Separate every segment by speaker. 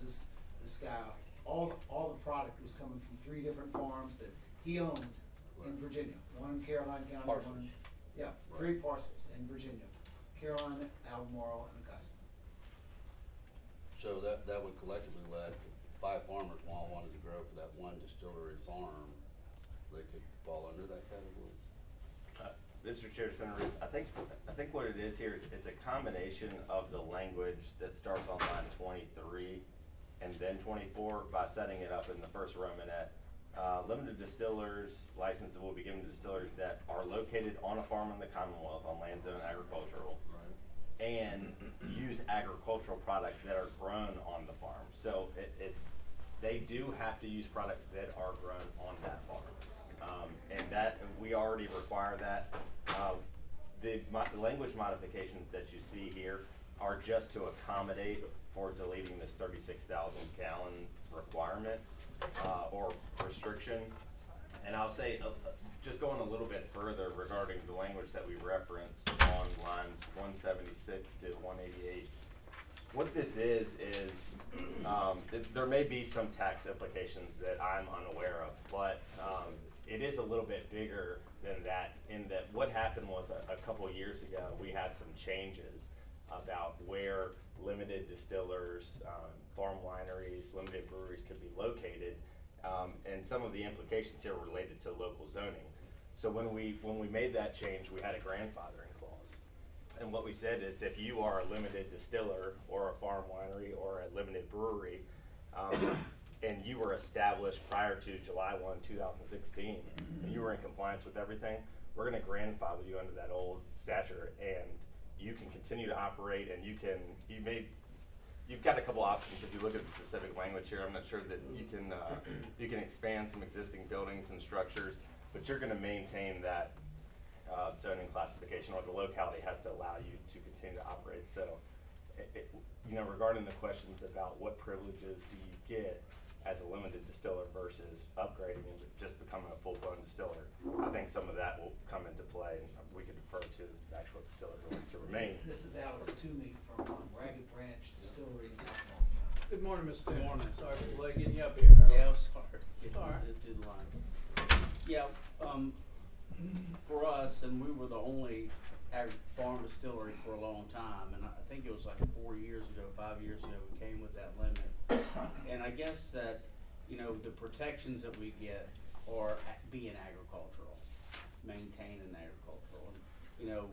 Speaker 1: was this guy, all the product was coming from 3 different farms that he owned in Virginia. One in Caroline County,
Speaker 2: Parcels.
Speaker 1: one in, yeah, 3 parcels in Virginia, Caroline, Albemarle, and Augusta.
Speaker 2: So that would collectively let 5 farmers all wanted to grow for that one distillery farm, they could fall under that category?
Speaker 3: Mr. Chair, Senator Reeves, I think what it is here is it's a combination of the language that starts on line 23 and then 24 by setting it up in the first Romanette. Limited distillers licenses will be given to distilleries that are located on a farm in the Commonwealth on land zone agricultural.
Speaker 2: Right.
Speaker 3: And use agricultural products that are grown on the farm. So they do have to use products that are grown on that farm. And that, we already require that. The language modifications that you see here are just to accommodate for deleting this 36,000 gallon requirement or restriction. And I'll say, just going a little bit further regarding the language that we referenced on lines 176 to 188. What this is there may be some tax implications that I'm unaware of, but it is a little bit bigger than that, in that what happened was a couple of years ago, we had some changes about where limited distillers, farm wineries, limited breweries could be located. And some of the implications here were related to local zoning. So when we made that change, we had a grandfathering clause. And what we said is, if you are a limited distiller or a farm winery or a limited brewery, and you were established prior to July 1, 2016, and you were in compliance with everything, we're gonna grandfather you under that old statute, and you can continue to operate, and you've got a couple options. If you look at the specific language here, I'm not sure that you can expand some existing buildings and structures, but you're gonna maintain that zoning classification, or the locality has to allow you to continue to operate. So, regarding the questions about what privileges do you get as a limited distiller versus upgrading into just becoming a full-blown distiller, I think some of that will come into play, and we could defer to the actual distiller who wants to remain.
Speaker 1: This is Alex Toomey from Ragged Branch Distillery in Albemarle County.
Speaker 4: Good morning, Mr.
Speaker 5: Good morning.
Speaker 4: Sorry for getting you up here.
Speaker 5: Yeah, I'm sorry.
Speaker 4: It's all right.
Speaker 5: It did line. Yeah, for us, and we were the only farm distillery for a long time, and I think it was like 5 years ago, we came with that limit. And I guess that, the protections that we get are being agricultural, maintaining agricultural. And,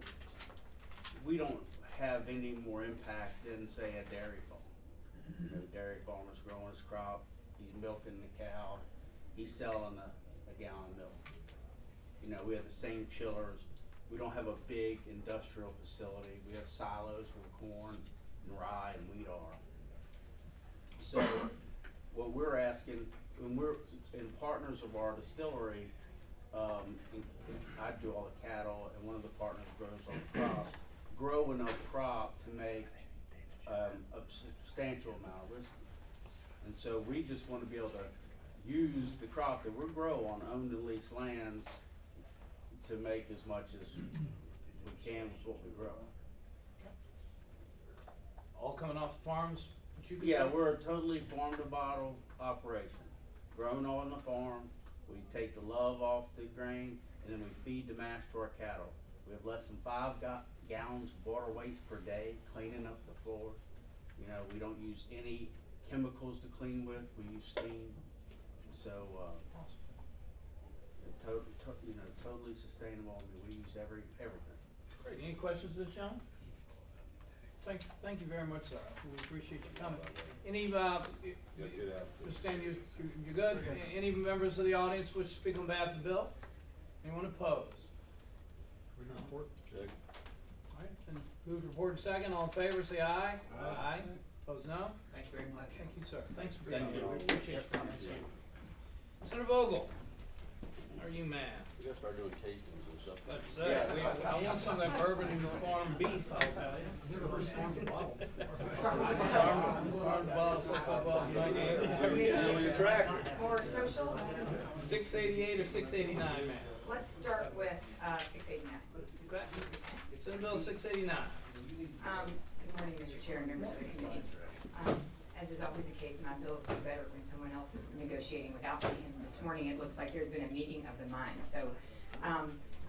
Speaker 5: we don't have any more impact than, say, a dairy farm. Dairy farmer's growing his crop, he's milking the cow, he's selling a gallon of milk. We have the same chillers. We don't have a big industrial facility. We have silos where corn and rye and wheat are. So what we're asking, when we're in partners of our distillery, I do all the cattle, and one of the partners grows all the crops, grow enough crop to make a substantial amount of whiskey. And so we just want to be able to use the crop that we grow on owned and leased lands to make as much as we can with what we grow.
Speaker 4: All coming off the farms? That you could
Speaker 5: Yeah,
Speaker 4: grow?
Speaker 5: we're a totally farm to bottle operation. Grown on the farm, we take the love off the grain, and then we feed the mash to our cattle. We have less than 5 gallons of water waste per day cleaning up the floors. We don't use any chemicals to clean with, we use steam. So, totally sustainable. We use everything.
Speaker 4: Great. Any questions to this gentleman? Thank you very much, sir. We appreciate you coming. Any, Mr. Stan, you good? Any members of the audience wish to speak on behalf of the bill? Anyone opposed? Report.
Speaker 2: Check.
Speaker 4: All right, then move to report in second. All in favor, say aye. Aye. Opposed, no?
Speaker 1: Thank you very much.
Speaker 4: Thank you, sir. Thanks for being
Speaker 5: Thank
Speaker 4: here.
Speaker 5: you.
Speaker 4: We appreciate you coming. Senator Vogel, how are you, man?
Speaker 2: We gotta start doing tastings and stuff.
Speaker 4: Let's say, I want some of that bourbon and the farm beef, I'll tell you.
Speaker 6: Never heard farm to bottle.
Speaker 4: Farm to bottle, 6
Speaker 2: Your tractor.
Speaker 7: Or social,
Speaker 4: 688 or 689, man?
Speaker 7: let's start with 689.
Speaker 4: Okay. Senate Bill 689.
Speaker 7: Good morning, Mr. Chair and members of the committee. As is always the case, everyone else is negotiating without me, and this morning it looks like there's been a meeting of the minds. So,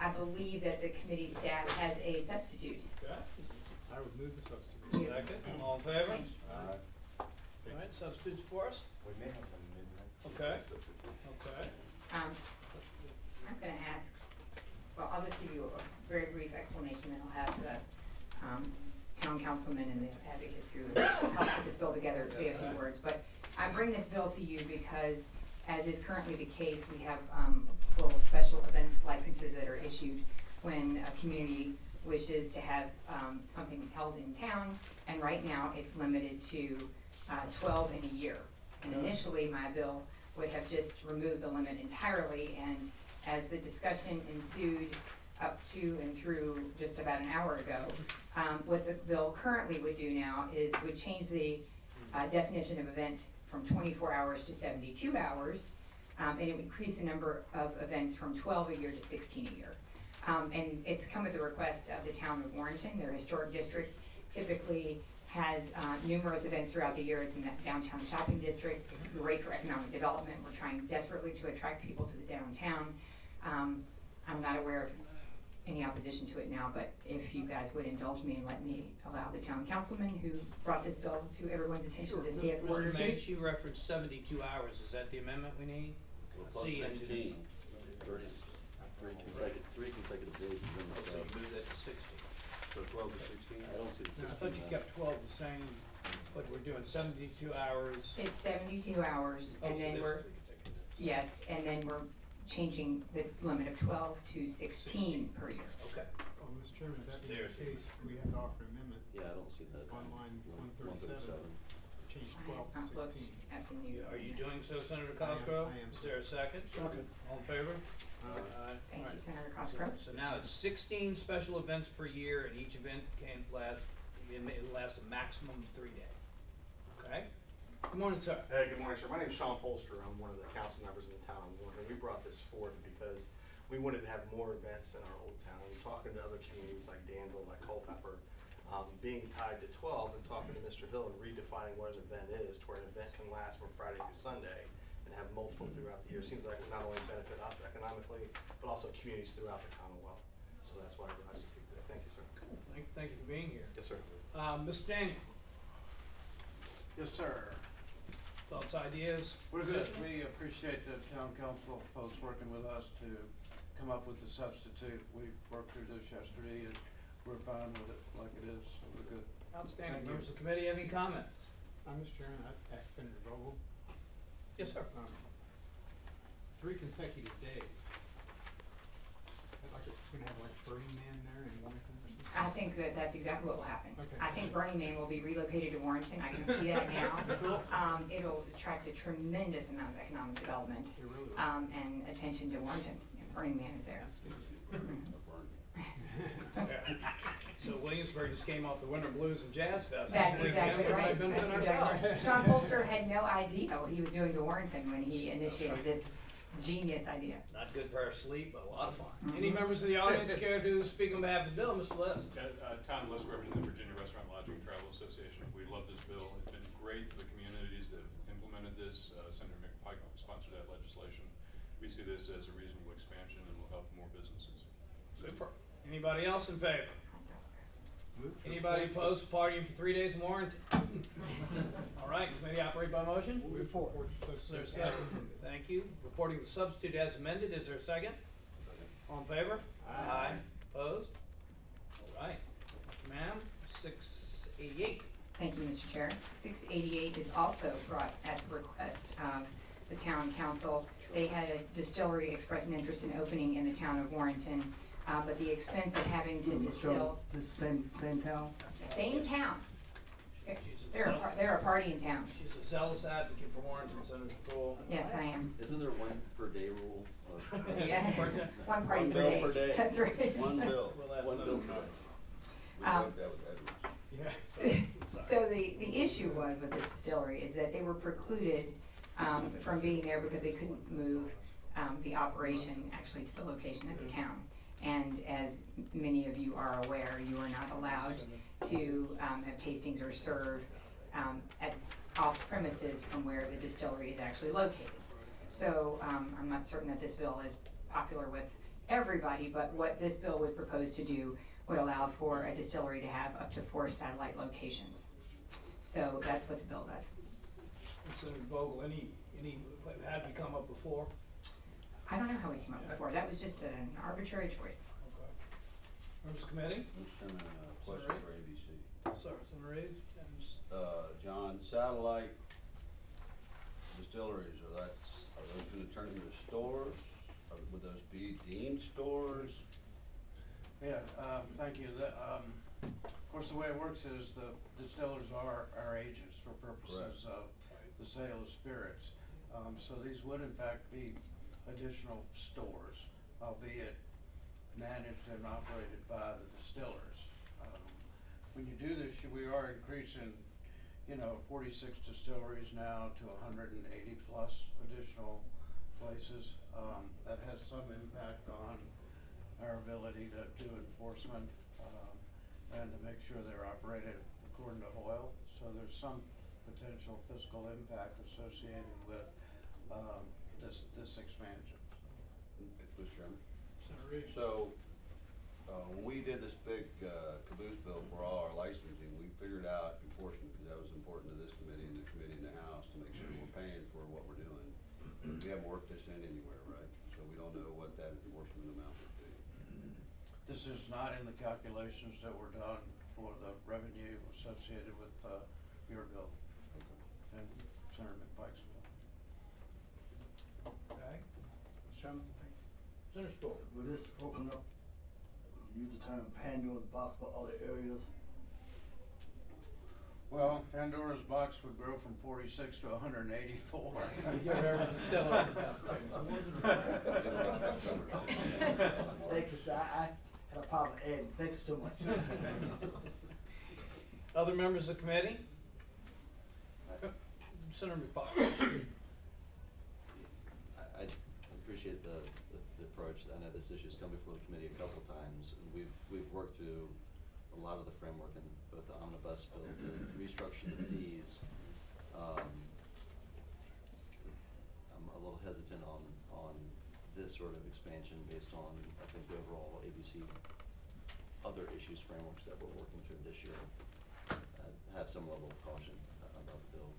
Speaker 7: I believe that the committee staff has a substitute.
Speaker 4: Okay.
Speaker 6: I would move the substitute.
Speaker 4: Second, all in favor?
Speaker 7: Thank you.
Speaker 4: All right, substitutes for us?
Speaker 3: We may have some midnight.
Speaker 4: Okay. Okay.
Speaker 7: I'm gonna ask, well, I'll just give you a very brief explanation, and I'll have the, town councilmen and the advocates who helped put this bill together say a few words. But I bring this bill to you because, as is currently the case, we have, little special events licenses that are issued when a community wishes to have, something held in town, and right now it's limited to, 12 in a year. And initially, my bill would have just removed the limit entirely, and as the discussion ensued up to and through just about an hour ago, what the bill currently would do now is would change the definition of event from 24 hours to 72 hours, and it would increase the number of events from 12 a year to 16 a year. And it's come at the request of the town of Warrenton. Their historic district typically has numerous events throughout the year. It's in that downtown shopping district. It's great for economic development. We're trying desperately to attract people to the downtown. I'm not aware of any opposition to it now, but if you guys would indulge me and let me allow the town councilman who brought this bill to everyone's attention to say a word or
Speaker 4: Mr. May,
Speaker 7: two.
Speaker 4: she referenced 72 hours. Is that the amendment we need?
Speaker 2: Well, plus
Speaker 4: See, and-
Speaker 2: 16, 3 consecutive days is in the
Speaker 4: So
Speaker 2: sub.
Speaker 4: you move that to 60.
Speaker 2: So 12 to 16? I don't see the 16.
Speaker 4: I thought you kept 12 the same, but we're doing 72 hours.
Speaker 7: It's 72 hours,
Speaker 4: Oh,
Speaker 7: and
Speaker 4: so
Speaker 7: then
Speaker 4: there's
Speaker 7: we're,
Speaker 4: 3 consecutive.
Speaker 7: yes, and then we're changing the limit of 12 to 16 per year.
Speaker 4: Okay.
Speaker 6: Well, Mr. Chairman, if that being
Speaker 4: There's
Speaker 6: the case, we have to offer an amendment
Speaker 2: Yeah, I don't see that.
Speaker 6: on line 137 to change
Speaker 7: I
Speaker 6: 12
Speaker 7: have
Speaker 6: to
Speaker 7: not looked
Speaker 6: 16.
Speaker 7: at the new.
Speaker 4: Are you doing so, Senator Cosgrove?
Speaker 6: I am,
Speaker 4: Is
Speaker 6: sir.
Speaker 4: there a second?
Speaker 1: Second.
Speaker 4: All in favor?
Speaker 7: Thank
Speaker 4: Alright.
Speaker 7: you, Senator Cosgrove.
Speaker 4: So now it's 16 special events per year, and each event can last, it lasts a maximum of 3 days. Okay? Good morning, sir.
Speaker 8: Hey, good morning, sir. My name is Sean Polster. I'm one of the council members in the town of Warren. We brought this forward because we wanted to have more events in our old town. And talking to other communities like Danville, like Culpeper, being tied to 12 and talking to Mr. Hill and redefining what an event is, to where an event can last from Friday through Sunday and have multiple throughout the year. Seems like it would not only benefit us economically, but also communities throughout the Commonwealth. So that's why I rise to speak today. Thank you, sir.
Speaker 4: Thank you for being here.
Speaker 8: Yes, sir.
Speaker 4: Mr. Daniel,
Speaker 9: Yes, sir.
Speaker 4: thoughts, ideas?
Speaker 9: We're good.
Speaker 4: position?
Speaker 9: We appreciate the town council folks working with us to come up with a substitute. We worked through this yesterday and we're fine with it like it is, so we're good.
Speaker 4: Outstanding.
Speaker 9: Thank you.
Speaker 4: Members of the committee, have any comments?
Speaker 6: Mr. Chairman, I'd ask Senator Vogel,
Speaker 4: Yes, sir.
Speaker 6: 3 consecutive days. Like, we're gonna have like Burning Man there in Warrenton or something?
Speaker 7: I think that that's exactly what will happen.
Speaker 6: Okay.
Speaker 7: I think Burning Man will be relocated to Warrenton. I can see that now. It'll attract a tremendous amount of economic development,
Speaker 6: It really will.
Speaker 7: and attention to Warrenton. And Burning Man is there.
Speaker 4: So Williamsburg just came off the Winter Blues and Jazz Fest.
Speaker 7: That's
Speaker 4: this weekend.
Speaker 7: exactly
Speaker 4: We might
Speaker 7: right.
Speaker 4: benefit
Speaker 7: That's exactly
Speaker 4: ourselves.
Speaker 7: right. Sean Polster had no idea what he was doing to Warrenton when he initiated this genius idea.
Speaker 4: Not good for our sleep, but a lot of fun. Any members of the audience care to speak on behalf of the bill? Mr. List?
Speaker 10: Tom Lisk, representing the Virginia Restaurant Lodging and Travel Association. We love this bill. It's been great for the communities that have implemented this. Senator McPike sponsored that legislation. We see this as a reasonable expansion and will help more businesses.
Speaker 4: Super. Anybody else in favor?
Speaker 6: Move for
Speaker 4: Anybody
Speaker 6: full-
Speaker 4: opposed to partying for 3 days in Warrenton? All right, committee operate by motion?
Speaker 6: Report.
Speaker 4: Is there a second? Thank you. Reporting the substitute as amended, is there a second? All in favor?
Speaker 6: Aye.
Speaker 4: Opposed? All right. Ma'am, 688.
Speaker 7: Thank you, Mr. Chair. 688 is also brought at the request of the town council. They had a distillery express an interest in opening in the town of Warrenton, but the expense of having to distill,
Speaker 1: This is same town?
Speaker 7: same town.
Speaker 4: She's a
Speaker 7: They're
Speaker 4: zeal-
Speaker 7: a party in town.
Speaker 4: She's a zealous advocate for Warrenton, Senator Kroll.
Speaker 7: Yes, I am.
Speaker 2: Isn't there one per day rule?
Speaker 7: Yeah, one party
Speaker 2: One
Speaker 7: per
Speaker 2: bill
Speaker 7: day.
Speaker 2: per day.
Speaker 7: That's right.
Speaker 2: One bill,
Speaker 4: Well, that's
Speaker 2: one
Speaker 4: not
Speaker 2: bill
Speaker 4: enough.
Speaker 2: per day. We
Speaker 7: Um,
Speaker 2: like that with Edwards.
Speaker 4: Yeah.
Speaker 7: So the issue was with this distillery is that they were precluded from being there because they couldn't move the operation actually to the location of the town. And as many of you are aware, you are not allowed to have tastings or serve at off premises from where the distillery is actually located. So, I'm not certain that this bill is popular with everybody, but what this bill would propose to do would allow for a distillery to have up to 4 satellite locations. So that's what the bill does.
Speaker 4: And Senator Vogel, have you come up before?
Speaker 7: I don't know how we came up before, that was just an arbitrary choice.
Speaker 4: Okay. Members of the committee?
Speaker 2: Mr. Chairman, a question for ABC.
Speaker 4: Sir, Senator Reeves?
Speaker 2: John, satellite distilleries, are those gonna turn into stores? Or would those be deemed stores?
Speaker 9: Yeah, thank you. Of course, the way it works is the distillers are our agents for purposes of the sale of spirits. So these would in fact be additional stores, albeit managed and operated by the distillers. When you do this, we are increasing, 46 distilleries now to 180 plus additional places. That has some impact on our ability to do enforcement, and to make sure they're operated according to oil. So there's some potential fiscal impact associated with, this expansion.
Speaker 2: Mr. Chairman?
Speaker 4: Senator Reeves?
Speaker 2: So, when we did this big caboose bill for all our licensing, we figured out enforcement, because that was important to this committee and the committee in the House, to make sure we're paying for what we're doing. We haven't worked this in anywhere, right? So we don't know what that enforcement amount would be.
Speaker 9: This is not in the calculations that were done for the revenue associated with, your bill and Senator McPike's bill.
Speaker 4: Okay.
Speaker 6: Mr. Chairman,
Speaker 4: Senator Stoll?
Speaker 11: Will this open up, use the term Pandora's box for other areas?
Speaker 9: Well, Pandora's box would grow from 46 to 184.
Speaker 4: Give every distillery.
Speaker 11: Thank you, sir. I had a problem adding. Thank you so much.
Speaker 4: Other members of the committee? Senator McPike?
Speaker 12: I appreciate the approach. I know this issue's come before the committee a couple times. We've worked through a lot of the framework in both the omnibus bill, the restructuring of fees. I'm a little hesitant on this sort of expansion based on, I think, the overall ABC other issues frameworks that we're working through this year. Have some level of caution about the bill,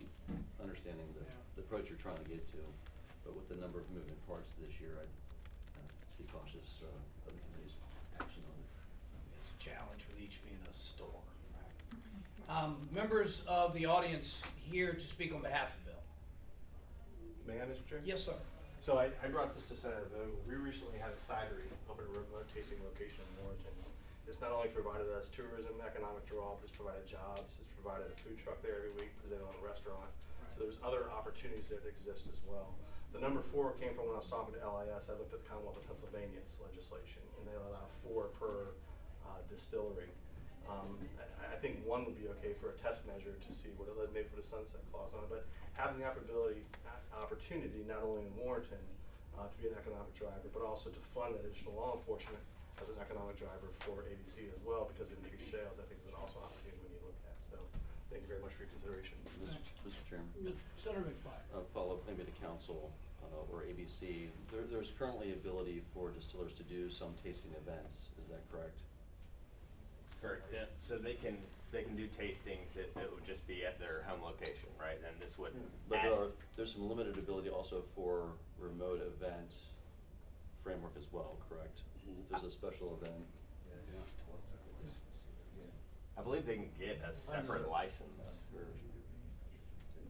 Speaker 12: understanding the approach you're trying to get to, but with the number of moving parts this year, I'd be cautious of the committee's action on it.
Speaker 4: It's a challenge with each being a store. Members of the audience here to speak on behalf of the bill.
Speaker 8: May I, Mr. Chair?
Speaker 4: Yes, sir.
Speaker 8: So I brought this to Senator Vogel. We recently had a cidery up at a remote tasting location in Warrenton. It's not only provided us tourism, economic draw, but it's provided jobs. It's provided a food truck there every week because they own a restaurant. So there's other opportunities that exist as well. The number 4 came from when I was talking to LIS. I looked at the Commonwealth of Pennsylvania's legislation, and they allow 4 per distillery. I think 1 would be okay for a test measure to see what it led, maybe put a sunset clause on it, but having the opportunity not only in Warrenton to be an economic driver, but also to fund that additional law enforcement as an economic driver for ABC as well, because of increased sales, I think is also an opportunity we need to look at. So thank you very much for your consideration.
Speaker 12: Mr. Chairman,
Speaker 4: Senator McPike?
Speaker 12: follow up maybe to council or ABC. There's currently ability for distillers to do some tasting events. Is that correct?
Speaker 3: Correct. Yeah. So they can do tastings. It would just be at their home location, right? And this would.
Speaker 12: But there's some limited ability also for remote event framework as well, correct? If there's a special event.
Speaker 3: I believe they can get a separate license.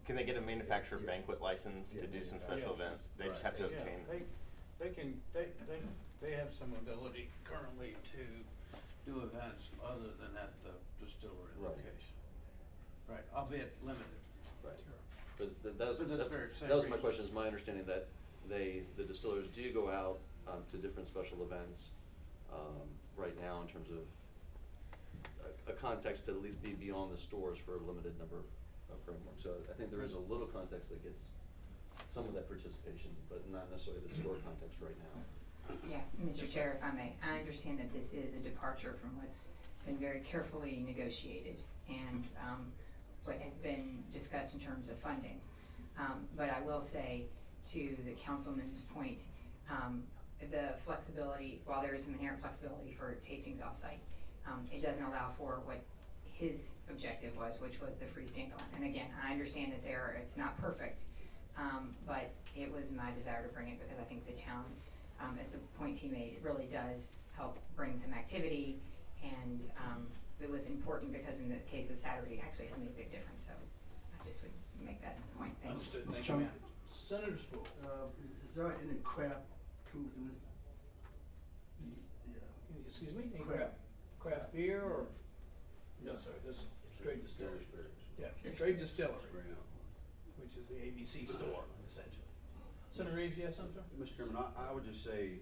Speaker 3: Can they get a manufacturer banquet license to do some special events? They just have to obtain.
Speaker 9: They have some ability currently to do events other than at the distillery location. Right, albeit limited.
Speaker 12: Right. But that
Speaker 9: For this very same
Speaker 12: that was my
Speaker 9: reason.
Speaker 12: question, is my understanding that the distillers do go out to different special events right now in terms of a context to at least be beyond the stores for a limited number of frameworks. So I think there is a little context that gets some of that participation, but not necessarily the store context right now.
Speaker 7: Yeah, Mr. Chair, if I may, I understand that this is a departure from what's been very carefully negotiated. And what has been discussed in terms of funding. But I will say, to the councilman's point, the flexibility, while there is some inherent flexibility for tastings offsite, it doesn't allow for what his objective was, which was the freestanding. And again, I understand that it's not perfect, but it was my desire to bring it because I think the town, as the points he made, it really does help bring some activity, and it was important because in the case of Saturday, it actually has made a big difference, so I just would make that point. Thank you.
Speaker 4: Understood,
Speaker 11: Mr.
Speaker 4: thank you,
Speaker 11: Chairman.
Speaker 4: ma'am. Senator Spruill.
Speaker 11: Is there any crab tubes in this?
Speaker 4: Excuse me? Any
Speaker 11: Craft.
Speaker 4: Craft beer or? No, sir, this is straight distillery. Yeah, straight distillery, which is the ABC store, essentially. Senator Reeves, you have something, sir?
Speaker 2: Mr. Chairman, I would just say,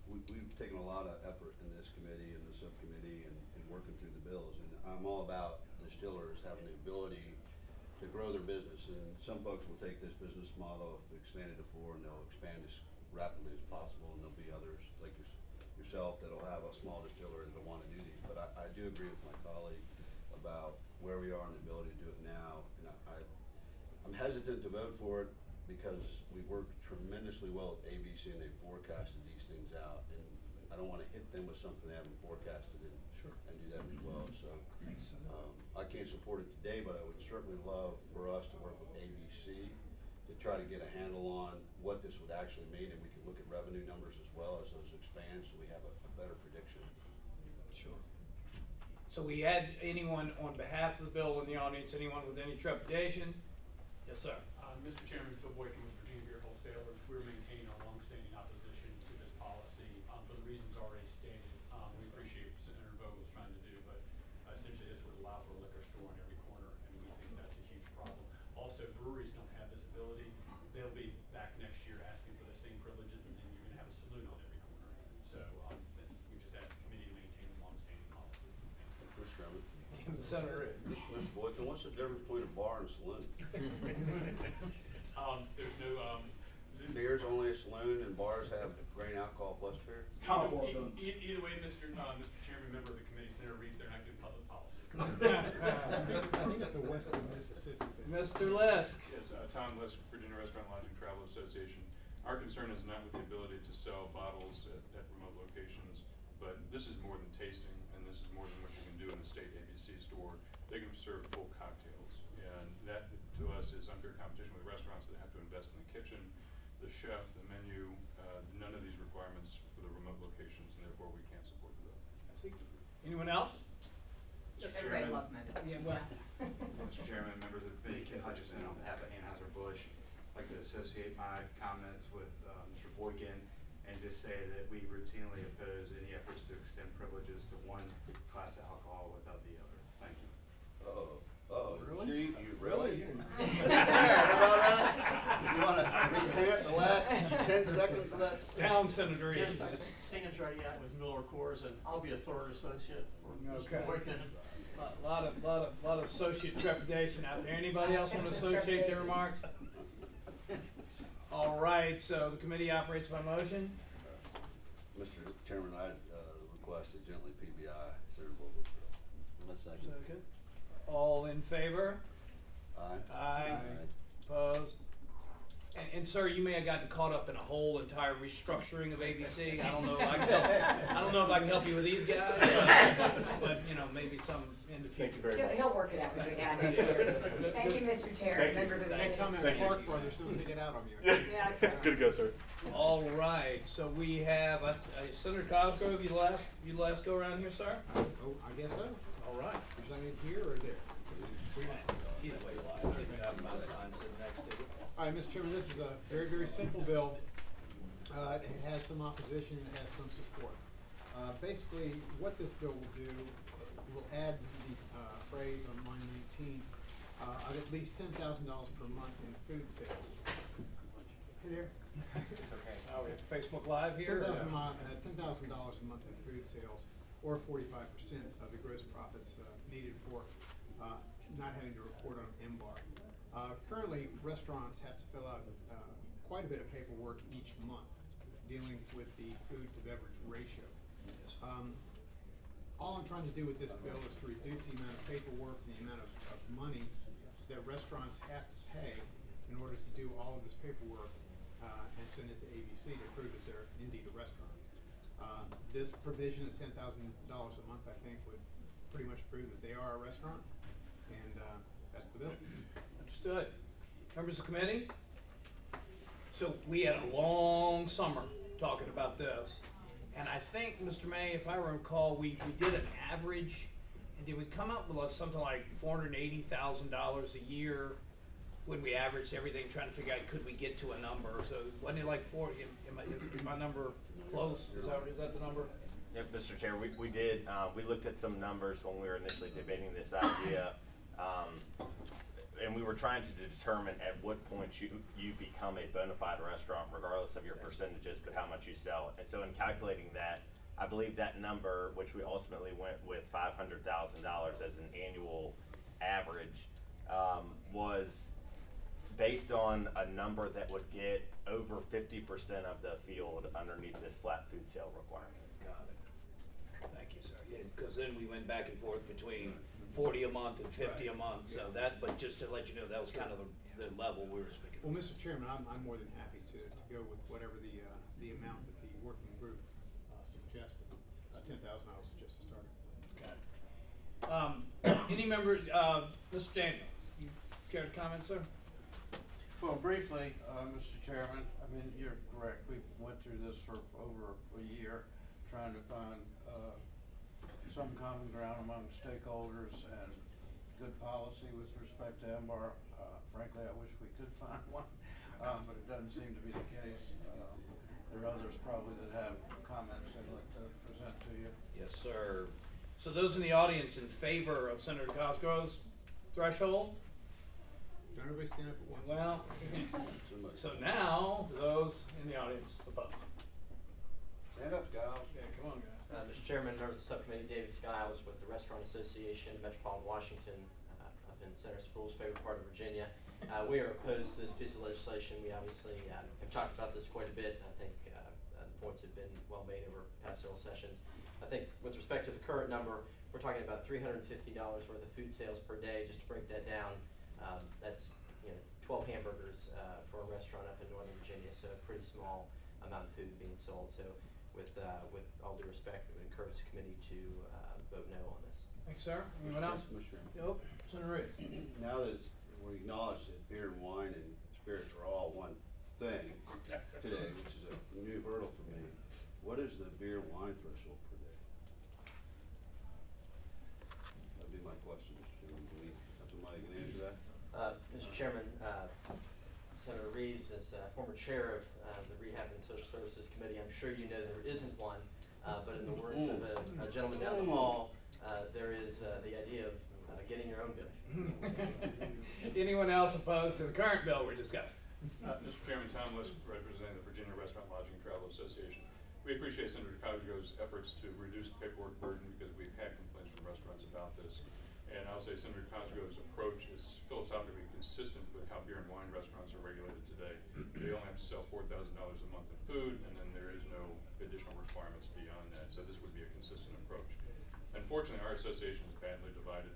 Speaker 2: we've taken a lot of effort in this committee and the subcommittee and working through the bills, and I'm all about distillers having the ability to grow their business, and some folks will take this business model, if expanded to 4, and they'll expand as rapidly as possible, and there'll be others like yourself that'll have a small distillery that'll want to do these, but I do agree with my colleague about where we are and the ability to do it now, and I'm hesitant to vote for it because we've worked tremendously well with ABC and they've forecasted these things out, and I don't want to hit them with something they haven't forecasted and do that as well, so. I can't support it today, but I would certainly love for us to work with ABC to try to get a handle on what this would actually mean, and we can look at revenue numbers as well as those expand, so we have a better prediction.
Speaker 4: Sure. So we had anyone on behalf of the bill in the audience, anyone with any trepidation? Yes, sir.
Speaker 13: Mr. Chairman, Phil Boykin with Virginia Beer Wholesalers. We're maintaining our longstanding opposition to this policy for the reasons already stated. We appreciate what Senator Vogel's trying to do, but essentially this would allow for a liquor store on every corner, and we think that's a huge problem. Also, breweries don't have this ability. They'll be back next year asking for the same privileges, and then you're gonna have a saloon on every corner. So we just ask the committee to maintain the longstanding policy.
Speaker 2: Mr. Chairman.
Speaker 4: Senator Reeves.
Speaker 2: Mr. Boykin, what's the difference between a bar and a saloon?
Speaker 13: There's no,
Speaker 2: Beer's only a saloon and bars have grain alcohol plus beer?
Speaker 11: Cowboy guns.
Speaker 13: either way, Mr. Chairman, member of the committee, Senator Reeves, they're not doing public policy.
Speaker 6: I think that's a western Mississippi thing.
Speaker 4: Mr. Lisk.
Speaker 10: Yes, Tom Lisk, Virginia Restaurant Lodging Travel Association. Our concern is not with the ability to sell bottles at remote locations, but this is more than tasting, and this is more than what you can do in a state ABC store. They can serve full cocktails, and that, to us, is unfair competition with restaurants that have to invest in the kitchen, the chef, the menu, none of these requirements for the remote locations, and therefore we can't support the bill.
Speaker 4: I see. Anyone else?
Speaker 7: Everybody loves my bill.
Speaker 4: Yeah, well.
Speaker 14: Mr. Chairman, members of the committee, Ken Hutchison on behalf of Anheuser-Busch. I'd like to associate my comments with Mr. Boykin and just say that we routinely oppose any efforts to extend privileges to one class of alcohol without the other. Thank you.
Speaker 6: Really?
Speaker 2: Gee, you really?
Speaker 6: You
Speaker 2: About that? You wanna recant the last 10 seconds of that?
Speaker 4: Down, Senator Reeves.
Speaker 5: Yes, Stan's ready out with Miller Coors, and I'll be a third associate for
Speaker 4: Okay.
Speaker 5: Mr. Boykin.
Speaker 4: Lot of associate trepidation out there. Anybody else want to associate their remarks? All right, so the committee operates by motion.
Speaker 2: Mr. Chairman, I'd request a gently PBI, Senator Vogel's bill.
Speaker 12: A second.
Speaker 4: Second. All in favor?
Speaker 2: Aye.
Speaker 4: Aye. Opposed? And sir, you may have gotten caught up in a whole entire restructuring of ABC. I don't know if I can help, I don't know if I can help you with these guys, but you know, maybe some in the future.
Speaker 7: He'll work it out with you guys next year. Thank you, Mr. Chair, members of the
Speaker 6: Next
Speaker 7: committee.
Speaker 6: time that Clark Brothers don't take it out on you.
Speaker 7: Yeah, that's right.
Speaker 10: Good to go, sir.
Speaker 4: All right, so we have Senator Cosgrove. You last go around here, sir.
Speaker 6: Oh, I guess so.
Speaker 4: All right.
Speaker 6: Is that in here or there?
Speaker 4: Either way, I think we have about time sitting next to you.
Speaker 6: All right, Mr. Chairman, this is a very, very simple bill. It has some opposition, it has some support. Basically, what this bill will do, will add the phrase on line 19 of at least $10,000 per month in food sales. Hey there.
Speaker 4: It's okay. We have Facebook Live here.
Speaker 6: $10,000 a month in food sales, or 45% of the gross profits needed for not having to report on MBAR. Currently, restaurants have to fill out quite a bit of paperwork each month dealing with the food to beverage ratio. all I'm trying to do with this bill is to reduce the amount of paperwork and the amount of money that restaurants have to pay in order to do all of this paperwork, and send it to ABC to prove that they're indeed a restaurant. This provision of $10,000 a month, I think, would pretty much prove that they are a restaurant, and, that's the bill.
Speaker 4: Understood. Members of the committee? So we had a long summer talking about this. And I think, Mr. May, if I recall, we did an average, and did we come up with something like $480,000 a year when we averaged everything, trying to figure out could we get to a number? So wasn't it like is my number close? Is that the number?
Speaker 3: Yep, Mr. Chair, we did, we looked at some numbers when we were initially debating this idea. And we were trying to determine at what point you become a bona fide restaurant, regardless of your percentages, but how much you sell. And so in calculating that, I believe that number, which we ultimately went with $500,000 as an annual average, was based on a number that would get over 50% of the field underneath this flat food sale requirement.
Speaker 4: Got it. Thank you, sir. Yeah, because then we went back and forth between 40 a month and 50 a month, so that, but just to let you know, that was kind of the level we were speaking.
Speaker 6: Well, Mr. Chairman, I'm more than happy to go with whatever the amount that the working group suggested. $10,000 is just a starter.
Speaker 4: Got it. Any member, Mr. Daniel, you care to comment, sir?
Speaker 9: Well, briefly, Mr. Chairman, I mean, you're correct. We went through this for over a year, trying to find, some common ground among stakeholders and good policy with respect to MBAR. Frankly, I wish we could find one, but it doesn't seem to be the case. There are others probably that have comments they'd like to present to you.
Speaker 4: Yes, sir. So those in the audience in favor of Senator Cosgrove's threshold?
Speaker 6: Don't everybody stand up at once.
Speaker 4: Well, so now, those in the audience opposed.
Speaker 2: Stand up, Giles.
Speaker 4: Yeah, come on, guys.
Speaker 15: Mr. Chairman, members of the subcommittee, David Skiles with the Restaurant Association, Metropolitan Washington, up in Senator Spruill's favorite part of Virginia. We are opposed to this piece of legislation. We obviously have talked about this quite a bit. I think the points have been well made over past several sessions. I think with respect to the current number, we're talking about $350 worth of food sales per day. Just to break that down, that's 12 hamburgers for a restaurant up in Northern Virginia, so a pretty small amount of food being sold. So with all due respect, we would encourage the committee to vote no on this.
Speaker 4: Thanks, sir. Anyone else?
Speaker 2: Mr. Chairman.
Speaker 4: Yep, Senator Reeves.
Speaker 2: Now that we acknowledge that beer and wine and spirits are all one thing today, which is a new hurdle for me, what is the beer wine threshold per day? That'd be my question, Mr. Chairman. Do we have somebody who can answer that?
Speaker 15: Mr. Chairman, Senator Reeves, as former chair of the Rehab and Social Services Committee, I'm sure you know there isn't one, but in the words of a gentleman down the hall, there is the idea of getting your own bill.
Speaker 4: Anyone else opposed to the current bill we're discussing?
Speaker 10: Mr. Chairman, Tom List, representing the Virginia Restaurant Lodging Travel Association. We appreciate Senator Cosgrove's efforts to reduce the paperwork burden because we've had complaints from restaurants about this. And I'll say Senator Cosgrove's approach is philosophically consistent with how beer and wine restaurants are regulated today. They only have to sell $4,000 a month in food, and then there is no additional requirements beyond that. So this would be a consistent approach. Unfortunately, our association is badly divided.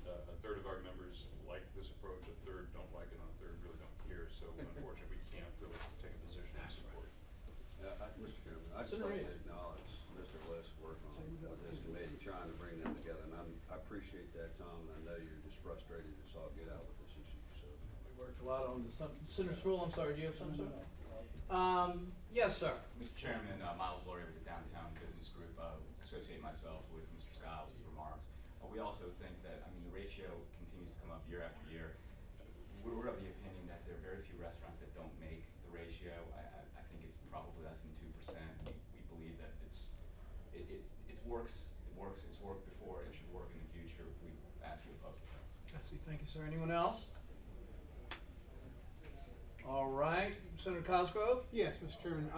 Speaker 10: A third of our members like this approach, a third don't like it, and a third really don't care. So unfortunately, we can't really take a position in support.
Speaker 2: Mr. Chairman, I'd just like to acknowledge Mr. List's work on with this committee, trying to bring them together, and I appreciate that, Tom, and I know you're just frustrated to saw get out with this issue, so.
Speaker 4: We worked a lot on the Senator Spruill, I'm sorry, do you have something, sir? Yes, sir.
Speaker 16: Mr. Chairman, Miles Laurie with the Downtown Business Group, associate myself with Mr. Skiles' remarks. We also think that, the ratio continues to come up year after year. We're of the opinion that there are very few restaurants that don't make the ratio. I think it's probably less than 2%. We believe that it works, it's worked before, it should work in the future. We ask you to oppose it.
Speaker 4: I see, thank you, sir. Anyone else? All right, Senator Cosgrove?
Speaker 6: Yes, Mr. Chairman.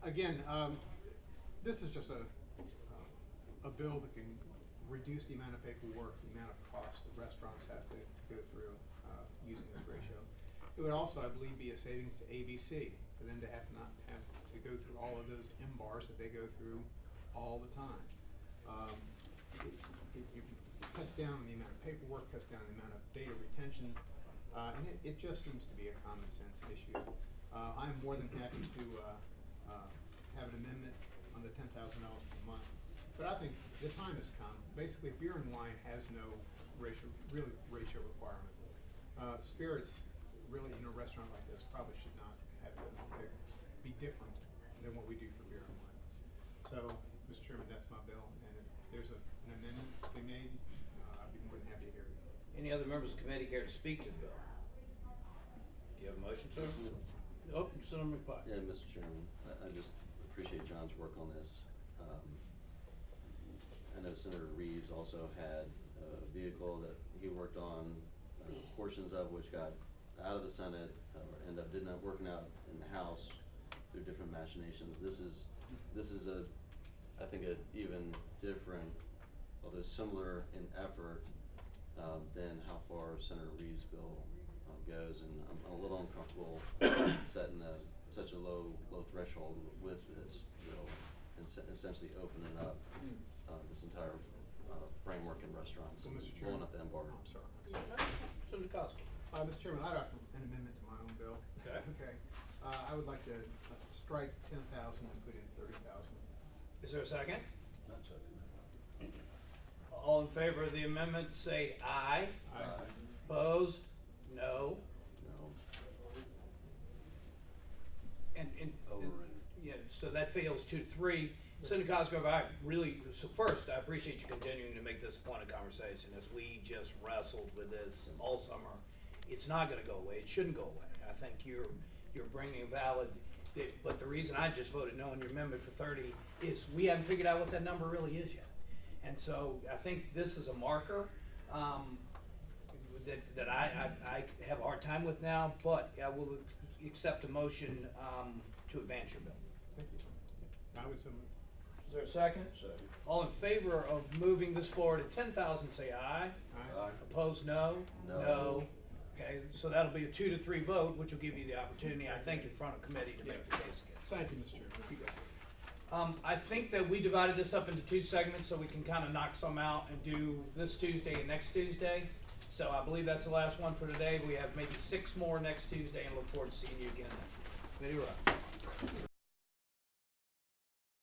Speaker 6: Again, this is just a bill that can reduce the amount of paperwork, the amount of cost that restaurants have to go through using this ratio. It would also, I believe, be a savings to ABC for them to not have to go through all of those MBARs that they go through all the time. it cuts down on the amount of paperwork, cuts down the amount of data retention, and it just seems to be a common sense issue. I'm more than happy to have an amendment on the $10,000 per month, but I think the time has come. Basically, beer and wine has no ratio requirement. Spirits, really, in a restaurant like this, probably should not have be different than what we do for beer and wine. So, Mr. Chairman, that's my bill, and if there's an amendment to be made, I'd be more than happy to hear it.
Speaker 4: Any other members of the committee care to speak to the bill? Do you have a motion, sir? Oh, Senator McPike.
Speaker 12: Yeah, Mr. Chairman, I just appreciate John's work on this. I know Senator Reeves also had a vehicle that he worked on, portions of which got out of the Senate, ended up didn't end up working out in the House through different machinations. This is I think a even different, although similar in effort, than how far Senator Reeves' bill goes, and I'm a little uncomfortable setting such a low threshold with this bill and essentially opening up this entire framework in restaurants,
Speaker 6: Well, Mr.
Speaker 12: blowing
Speaker 6: Chairman,
Speaker 12: up the embargo.
Speaker 6: I'm sorry.
Speaker 4: Senator Costa.
Speaker 6: Mr. Chairman, I'd offer an amendment to my own bill.
Speaker 4: Okay.
Speaker 6: Okay. I would like to strike 10,000 and put in 30,000.
Speaker 4: Is there a second?
Speaker 2: Not second.
Speaker 4: All in favor of the amendment, say aye.
Speaker 6: Aye.
Speaker 4: Opposed? No.
Speaker 12: No.
Speaker 4: And
Speaker 2: Overrated.
Speaker 4: yeah, so that fails 2-3. Senator Cosgrove, I really, so first, I appreciate you continuing to make this a point of conversation as we just wrestled with this all summer. It's not gonna go away. It shouldn't go away. I think you're bringing valid, but the reason I just voted no on your amendment for 30 is we haven't figured out what that number really is yet. And so I think this is a marker, that I have a hard time with now, but I will accept a motion, to advance your bill.
Speaker 6: Thank you. I would so move.
Speaker 4: Is there a second?
Speaker 2: Second.
Speaker 4: All in favor of moving this forward to 10,000, say aye.
Speaker 6: Aye.
Speaker 2: Aye.
Speaker 4: Opposed, no?
Speaker 2: No.
Speaker 4: Okay, so that'll be a 2-3 vote, which will give you the opportunity, I think, in front of committee to make the case again.
Speaker 6: Thank you, Mr. Chairman.
Speaker 4: I think that we divided this up into 2 segments so we can kind of knock some out and do this Tuesday and next Tuesday. So I believe that's the last one for today. We have maybe 6 more next Tuesday and look forward to seeing you again then. Committee, we're out.